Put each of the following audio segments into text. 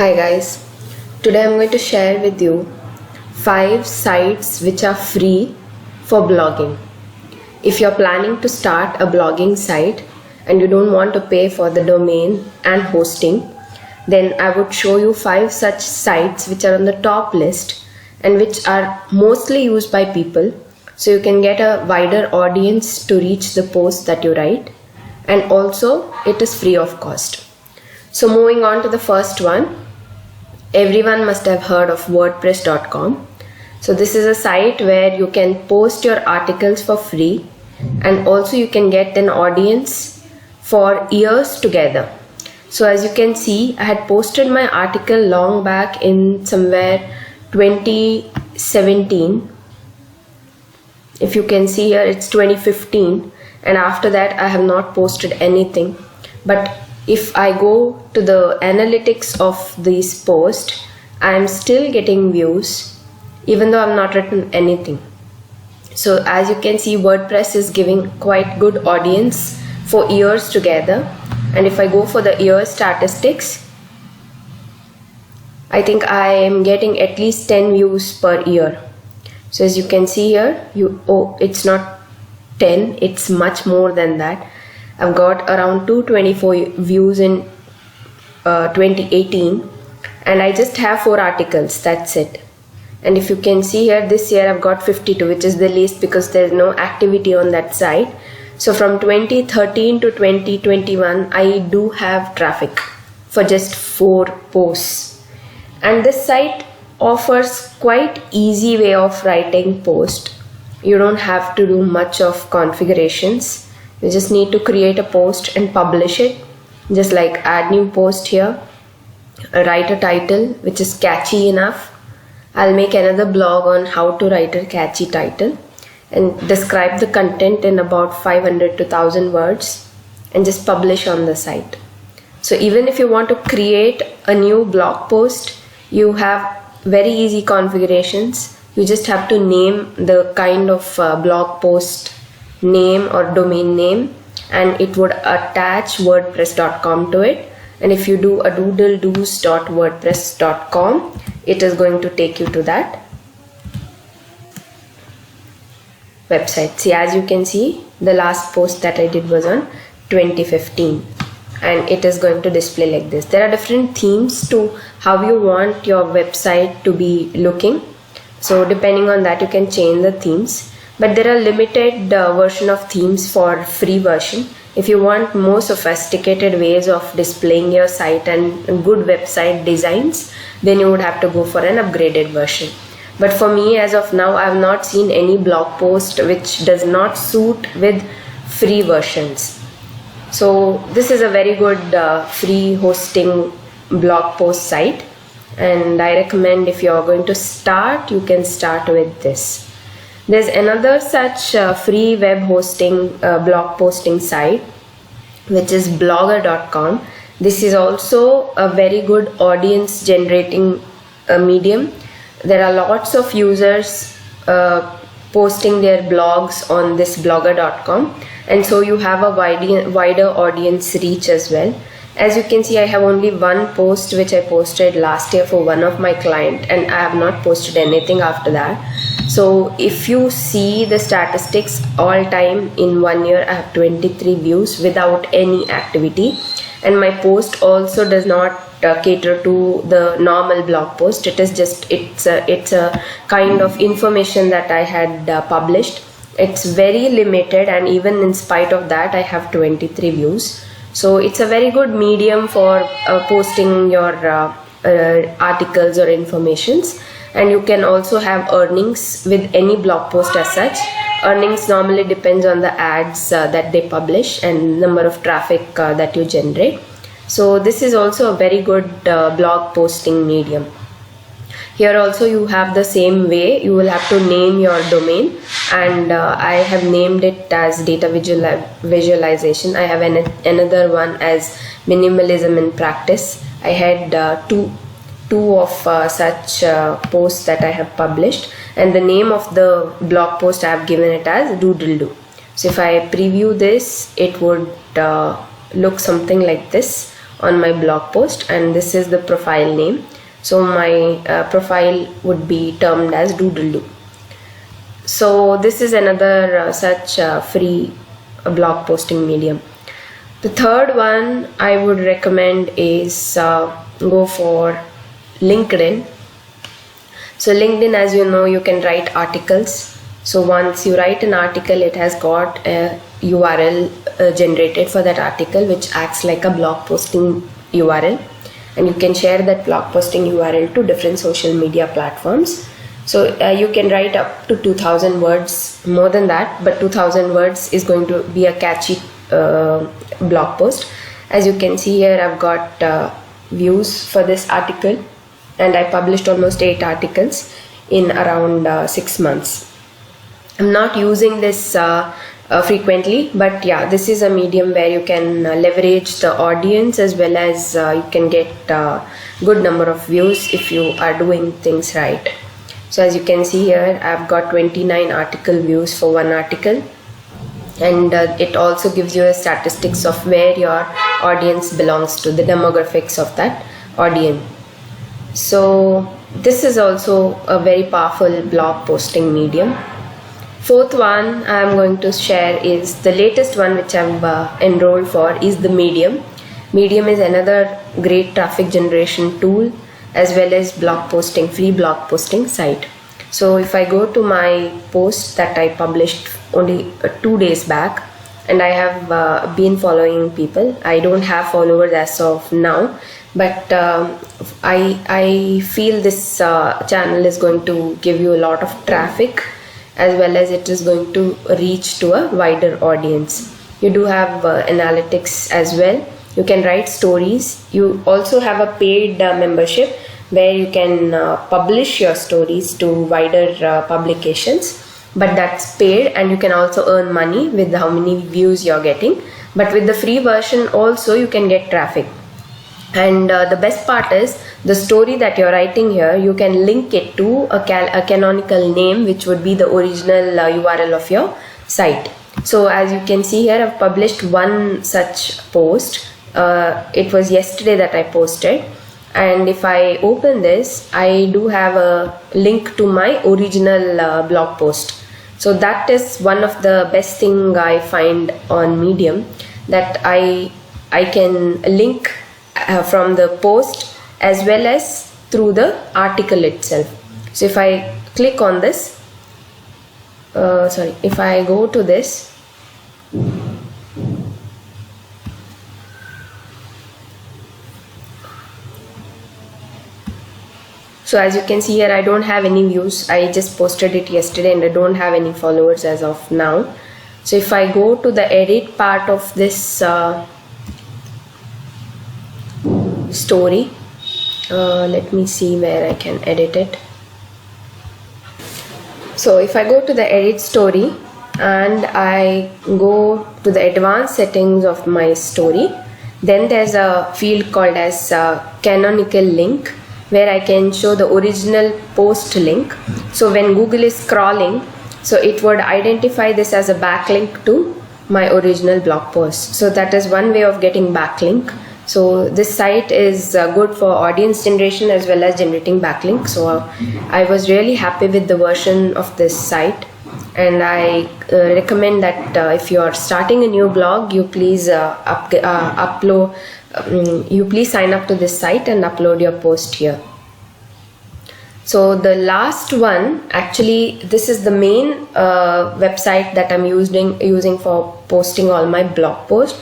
Hi guys, today I'm going to share with you 5 sites which are free for blogging. If you're planning to start a blogging site and you don't want to pay for the domain and hosting, then I would show you 5 such sites which are on the top list and which are mostly used by people, so you can get a wider audience to reach the post that you write, and also it is free of cost. So moving on to the first one, everyone must have heard of WordPress.com. So this is a site where you can post your articles for free, and also you can get an audience for years together. So as you can see, I had posted my article long back in somewhere 2017. If you can see here, it's 2015, and after that I have not posted anything. But if I go to the analytics of this post, I am still getting views even though I have not written anything. So as you can see, WordPress is giving quite good audience for years together, and if I go for the year statistics, I think I am getting at least 10 views per year. So as you can see here, it's not 10, it's much more than that. I've got around 224 views in 2018, and I just have 4 articles, that's it. And if you can see here, this year I've got 52, which is the least because there's no activity on that site. So from 2013 to 2021, I do have traffic for just 4 posts. And this site offers quite easy way of writing post. You don't have to do much of configurations. You just need to create a post and publish it, just like add new post here, write a title which is catchy enough. I'll make another blog on how to write a catchy title and describe the content in about 500 to 1000 words and just publish on the site. So even if you want to create a new blog post, you have very easy configurations. You just have to name the kind of blog post name or domain name, and it would attach WordPress.com to it. And if you do a doodledoos.wordpress.com, it is going to take you to that website. See, as you can see, the last post that I did was on 2015, and it is going to display like this. There are different themes to how you want your website to be looking. So depending on that, you can change the themes. But there are limited version of themes for free version. If you want more sophisticated ways of displaying your site and good website designs, then you would have to go for an upgraded version. But for me, as of now, I have not seen any blog post which does not suit with free versions. So this is a very good free hosting blog post site, and I recommend if you are going to start, you can start with this. There's another such free web hosting blog posting site, which is blogger.com. This is also a very good audience generating medium. There are lots of users posting their blogs on this blogger.com, and so you have a wider audience reach as well. As you can see, I have only one post which I posted last year for one of my client, and I have not posted anything after that. So if you see the statistics, all time in 1 year I have 23 views without any activity, and my post also does not cater to the normal blog post. It is just it's a kind of information that I had published. It's very limited, and even in spite of that, I have 23 views. So it's a very good medium for posting your articles or informations. And you can also have earnings with any blog post as such. Earnings normally depends on the ads that they publish and number of traffic that you generate. So this is also a very good blog posting medium. Here also you have the same way. You will have to name your domain, and I have named it as data visualization. I have another one as minimalism in practice. I had two of such posts that I have published, and the name of the blog post I have given it as doodle-doo. So if I preview this, it would look something like this. on my blog post, and this is the profile name. So my profile would be termed as Doodle-Doo. So this is another such free blog posting medium. The third one I would recommend is go for LinkedIn. So LinkedIn, as you know, you can write articles. So once you write an article, it has got a URL generated for that article, which acts like a blog posting URL, and you can share that blog posting URL to different social media platforms. So you can write up to 2000 words, more than that, but 2000 words is going to be a catchy blog post. As you can see here, I've got views for this article, and I published almost 8 articles in around 6 months. I'm not using this frequently, but yeah, this is a medium where you can leverage the audience, as well as you can get good number of views if you are doing things right. So as you can see here, I've got 29 article views for one article, and it also gives you a statistics of where your audience belongs to, the demographics of that audience. So this is also a very powerful blog posting medium. Fourth one I'm going to share is the latest one, which I'm enrolled for, is the Medium. Medium is another great traffic generation tool, as well as blog posting, free blog posting site. So if I go to my post that I published only 2 days back, and I have been following people. I don't have followers as of now, but I feel this channel is going to give you a lot of traffic, as well as it is going to reach to a wider audience. You do have analytics as well. You can write stories. You also have a paid membership where you can publish your stories to wider publications, but that's paid, and you can also earn money with how many views you're getting. But with the free version also you can get traffic. And the best part is the story that you're writing here, you can link it to a canonical name, which would be the original URL of your site. So as you can see here, I've published one such post. It was yesterday that I posted, and if I open this, I do have a link to my original blog post. So that is one of the best thing I find on Medium, that I can link from the post as well as through the article itself. So if I click on this, if I go to this, so as you can see here, I don't have any views. I just posted it yesterday and I don't have any followers as of now. So if I go to the edit part of this story, let me see where I can edit it. So if I go to the edit story and I go to the advanced settings of my story, then there's a field called as canonical link, where I can show the original post link. So when Google is crawling, so it would identify this as a backlink to my original blog post. So that is one way of getting backlink. So this site is good for audience generation as well as generating backlink. So I was really happy with the version of this site, and I recommend that if you are starting a new blog, you please you please sign up to this site and upload your post here. So the last one, actually this is the main website that I'm using for posting all my blog posts.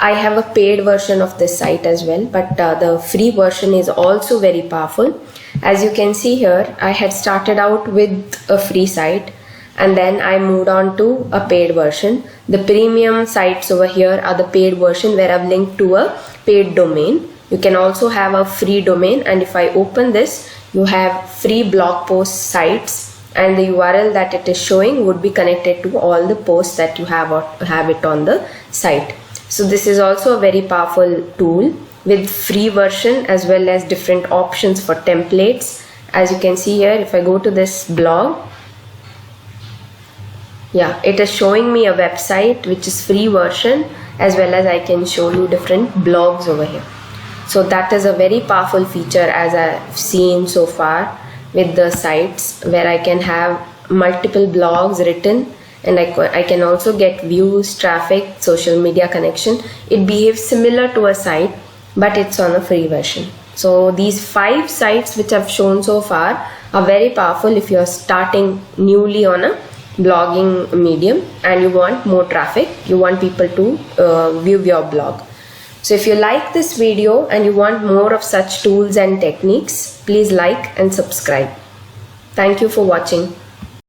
I have a paid version of this site as well, but the free version is also very powerful. As you can see here, I had started out with a free site, and then I moved on to a paid version. The premium sites over here are the paid version, where I've linked to a paid domain. You can also have a free domain, and if I open this, you have free blog post sites, and the URL that it is showing would be connected to all the posts that you have it on the site. So this is also a very powerful tool with free version as well as different options for templates. As you can see here, if I go to this blog, yeah, it is showing me a website which is free version, as well as I can show you different blogs over here. So that is a very powerful feature as I've seen so far with the sites, where I can have multiple blogs written, and I can also get views, traffic, social media connection. It behaves similar to a site, but it's on a free version. So these 5 sites which I've shown so far are very powerful if you're starting newly on a blogging medium and you want more traffic, you want people to view your blog. So if you like this video and you want more of such tools and techniques, please like and subscribe. Thank you for watching.